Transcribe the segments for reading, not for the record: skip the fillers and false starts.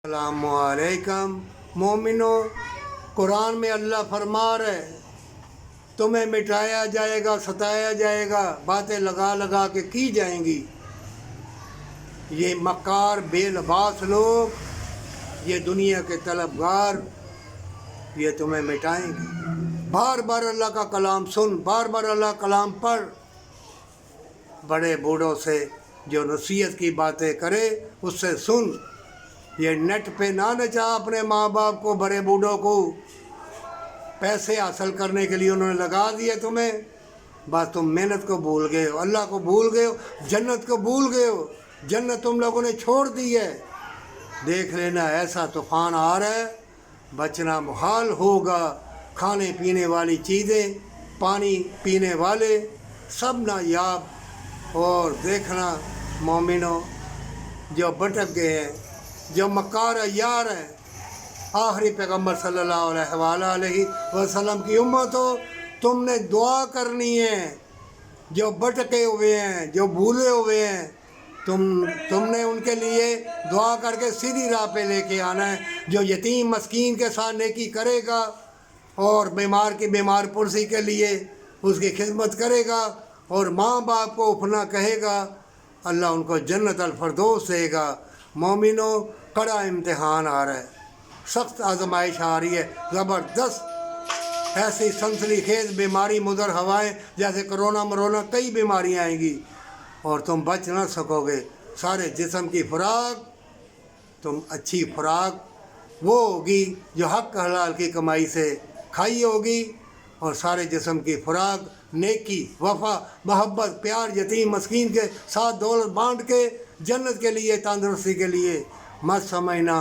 السلام علیکم مومنو، قرآن میں اللہ فرما رہے تمہیں مٹایا جائے گا، ستایا جائے گا، باتیں لگا لگا کے کی جائیں گی۔ یہ مکار بے لباس لوگ، یہ دنیا کے طلبگار، یہ تمہیں مٹائیں گے۔ بار بار اللہ کا کلام سن، بار بار اللہ کا کلام پڑھ۔ بڑے بوڑھوں سے جو نصیحت کی باتیں کرے اس سے سن۔ یہ نیٹ پہ نہ نچا اپنے ماں باپ کو، بڑے بوڑھوں کو، پیسے حاصل کرنے کے لیے انہوں نے لگا دیے تمہیں، بس تم محنت کو بھول گئے ہو، اللہ کو بھول گئے ہو، جنت کو بھول گئے ہو۔ جنت تم لوگوں نے چھوڑ دی ہے۔ دیکھ لینا ایسا طوفان آ رہا ہے، بچنا محال ہوگا۔ کھانے پینے والی چیزیں، پانی پینے والے سب نایاب۔ اور دیکھنا مومنوں، جو بھٹک گئے ہیں، جو مکار عیار ہیں، آخری پیغمبر صلی اللہ علیہ وسلم کی امت ہو، تم نے دعا کرنی ہے۔ جو بھٹکے ہوئے ہیں، جو بھولے ہوئے ہیں، تم نے ان کے لیے دعا کر کے سیدھی راہ پہ لے کے آنا ہے۔ جو یتیم مسکین کے ساتھ نیکی کرے گا اور بیمار کی بیمار پرسی کے لیے اس کی خدمت کرے گا اور ماں باپ کو اپنا کہے گا، اللہ ان کو جنت الفردوس دے گا۔ مومنوں، کڑا امتحان آ رہا ہے، سخت آزمائش آ رہی ہے، زبردست، ایسی سنسنی خیز بیماری، مضر ہوائیں جیسے کرونا مرونا، کئی بیماریاں آئیں گی اور تم بچ نہ سکو گے۔ سارے جسم کی خوراک، تم اچھی خوراک وہ ہوگی جو حق حلال کی کمائی سے کھائی ہوگی، اور سارے جسم کی خوراک نیکی، وفا، محبت، پیار، یتیم مسکین کے ساتھ دولت بانٹ کے جنت کے لیے، تندرستی کے لیے۔ مت سمجھنا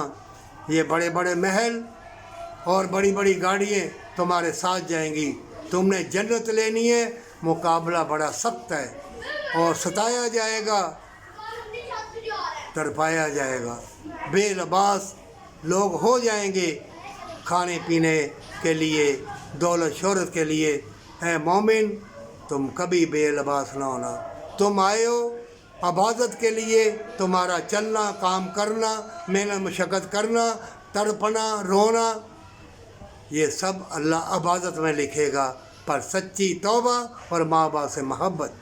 یہ بڑے بڑے محل اور بڑی بڑی گاڑیاں تمہارے ساتھ جائیں گی۔ تم نے جنت لینی ہے، مقابلہ بڑا سخت ہے، اور ستایا جائے گا، تڑپایا جائے گا، بے لباس لوگ ہو جائیں گے کھانے پینے کے لیے، دولت شہرت کے لیے۔ اے مومن، تم کبھی بے لباس نہ ہونا۔ تم آئے ہو عبادت کے لیے، تمہارا چلنا، کام کرنا، محنت مشقت کرنا، تڑپنا، رونا، یہ سب اللہ عبادت میں لکھے گا، پر سچی توبہ اور ماں باپ سے محبت۔